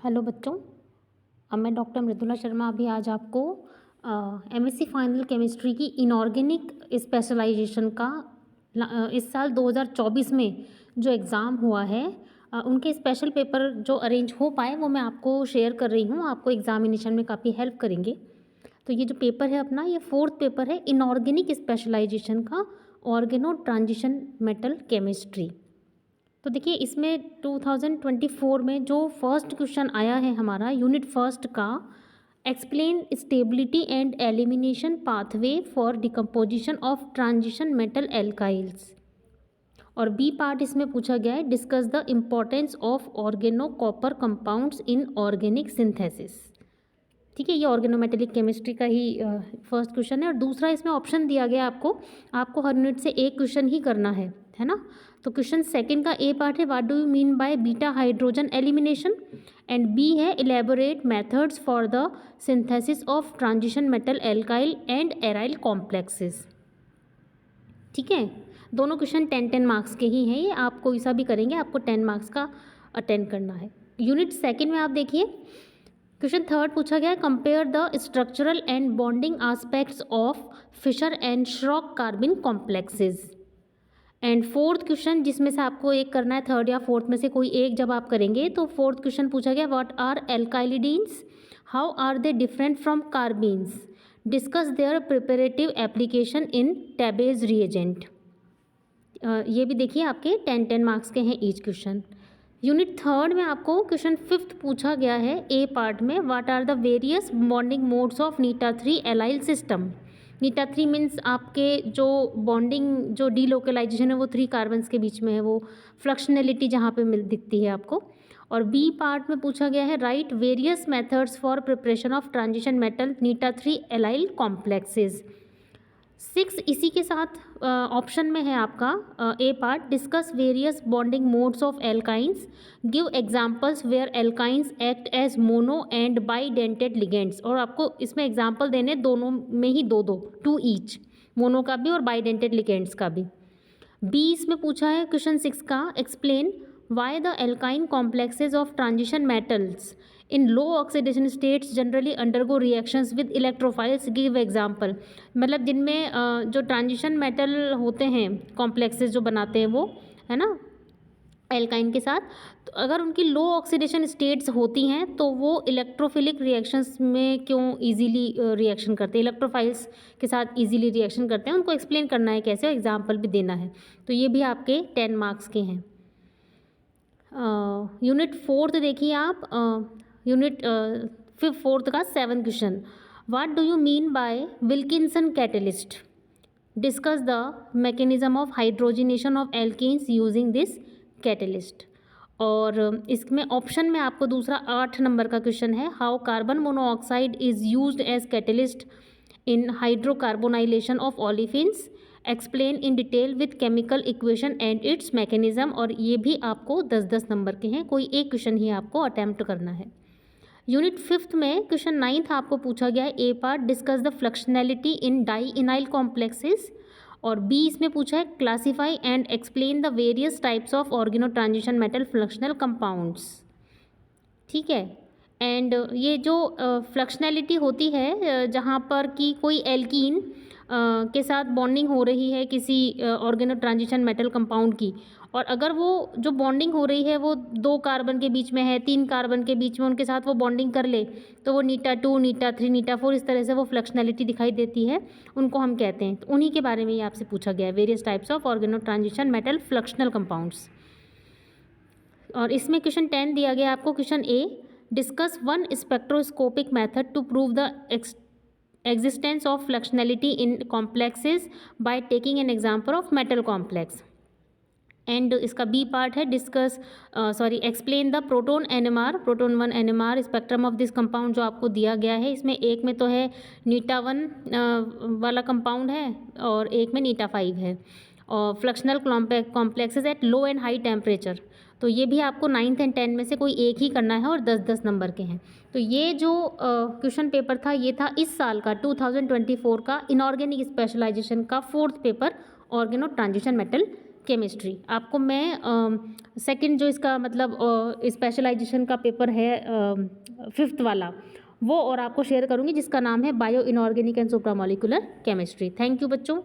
Hello बच्चों। अब मैं डॉक्टर मृदुला शर्मा अभी आज आपको एमएससी फाइनल केमिस्ट्री की इनऑर्गेनिक स्पेशलाइजेशन का इस साल 2024 में जो एग्ज़ाम हुआ है उनके स्पेशल पेपर जो अरेंज हो पाए वो मैं आपको शेयर कर रही हूँ। आपको एग्जामिनेशन में काफ़ी हेल्प करेंगे। तो ये जो पेपर है अपना, ये 4th पेपर है इनऑर्गेनिक स्पेशलाइजेशन का, ऑर्गेनो ट्रांजिशन मेटल केमिस्ट्री। तो देखिए इसमें 2024 में जो फर्स्ट क्वेश्चन आया है हमारा यूनिट फर्स्ट का, explain stability and elimination pathway for decomposition of transition metal alkyls. और बी पार्ट इसमें पूछा गया है, discuss the importance of organo copper compounds in organic synthesis. ठीक है, ये ऑर्गेनोमेटेलिक केमिस्ट्री का ही फर्स्ट क्वेश्चन है। और दूसरा इसमें ऑप्शन दिया गया आपको हर यूनिट से एक क्वेश्चन ही करना है ना। तो क्वेश्चन सेकंड का ए पार्ट है, what do you mean by beta hydrogen elimination, and B है elaborate methods for the synthesis of transition metal alkyl and aryl complexes. ठीक है, दोनों क्वेश्चन 10-10 मार्क्स के ही हैं। ये आप कोई सा भी करेंगे, आपको 10 मार्क्स का अटेंड करना है। यूनिट सेकंड में आप देखिए क्वेश्चन थर्ड पूछा गया है, compare the structural and bonding aspects of Fischer and Schrock carbene complexes. And fourth question जिसमें से आपको एक करना है, थर्ड या फोर्थ में से कोई एक जब आप करेंगे तो फोर्थ क्वेश्चन पूछा गया, what are alkylidenes, how are they different from carbenes, discuss their preparative application in Tebbe's reagent. ये भी देखिए आपके 10-10 मार्क्स के हैं ईच क्वेश्चन। यूनिट थर्ड में आपको क्वेश्चन फिफ्थ पूछा गया है ए पार्ट में, what are the various bonding modes of नीटा-3 एलाइल सिस्टम। नीटा-3 मीन्स आपके जो बॉन्डिंग जो डीलोकलाइजेशन है वो 3 कार्बन्स के बीच में है, वो फ्लक्शनलिटी जहाँ पे मिल दिखती है आपको। और बी पार्ट में पूछा गया है, write various methods for preparation of transition metal नीटा-3 एलाइल कॉम्प्लेक्सेस। 6 इसी के साथ ऑप्शन में है आपका A part, discuss various bonding modes of alkynes, give examples where alkynes act as mono and bidentate ligands. और आपको इसमें एग्जांपल देने दोनों में ही दो 2 ईच, मोनो का भी और बाइडेंटेड लिगेंड्स का भी। बी इसमें पूछा है क्वेश्चन 6 का, explain why the alkyne complexes of transition metals in low oxidation states generally undergo reactions with electrophiles, give example. मतलब जिनमें जो ट्रांजिशन मेटल होते हैं कॉम्प्लेक्सेस जो बनाते हैं वो, है ना, एल्काइन के साथ, तो अगर उनकी लो ऑक्सीडेशन स्टेट्स होती हैं तो वो इलेक्ट्रोफिलिक रिएक्शंस में क्यों इजीली रिएक्शन करते हैं, इलेक्ट्रोफाइल्स के साथ इजीली रिएक्शन करते हैं, उनको एक्सप्लेन करना है कैसे, एग्जांपल भी देना है। तो ये भी आपके 10 मार्क्स के हैं। यूनिट फोर्थ देखिए आप, यूनिट फोर्थ का 7 question, what do you mean bye Wilkinson catalyst, discuss the mechanism of hydrogenation of alkenes using this catalyst. और इसमें ऑप्शन में आपको दूसरा 8 नंबर का क्वेश्चन है, how carbon monoxide is used as catalyst in hydrocarbonylation of olefins, explain in detail with chemical equation and its mechanism. और ये भी आपको 10-10 नंबर के हैं, कोई एक क्वेश्चन ही आपको अटैम्प्ट करना है। यूनिट फिफ्थ में क्वेश्चन 9 आपको पूछा गया है, A part, discuss the fluxionality in dienyl complexes. और बी इसमें पूछा है, classify and explain the various types of organo transition metal fluxional compounds. ठीक है, एंड ये जो फ्लक्शनैलिटी होती है जहाँ पर कि कोई एल्कीन के साथ बॉन्डिंग हो रही है किसी ऑर्गेनो ट्रांजिशन मेटल कंपाउंड की, और अगर वो जो बॉन्डिंग हो रही है वो 2 कार्बन के बीच में है, 3 कार्बन के बीच में, उनके साथ वो बॉन्डिंग कर ले तो वो नीटा-2, नीटा-3, नीटा-4 इस तरह से वो फ्लक्शनैलिटी दिखाई देती है, उनको हम कहते हैं। तो उन्हीं के बारे में ये आपसे पूछा गया है, various types of organo transition metal fluxional compounds. और इसमें क्वेश्चन 10 दिया गया आपको, question A, discuss one spectroscopic method to prove the existence of fluctuality in complexes by taking an example of metal complex। And इसका B part है, discuss explain the proton NMR, proton 1 NMR spectrum of this compound जो आपको दिया गया है। इसमें एक में तो है नीटा-1 वाला कंपाउंड है और एक में नीटा-5 है। और fluxional complexes at low and high temperature, तो ये भी आपको 9th एंड 10 में से कोई एक ही करना है और 10-10 नंबर के हैं। तो ये जो क्वेश्चन पेपर था ये था इस साल का 2024 का इनऑर्गेनिक स्पेशलाइजेशन का 4th paper, organo transition metal chemistry. आपको मैं सेकंड जो इसका मतलब स्पेशलाइजेशन का पेपर है 5th वाला, वो और आपको शेयर करूँगी, जिसका नाम है bio inorganic and supramolecular chemistry. Thank you बच्चों।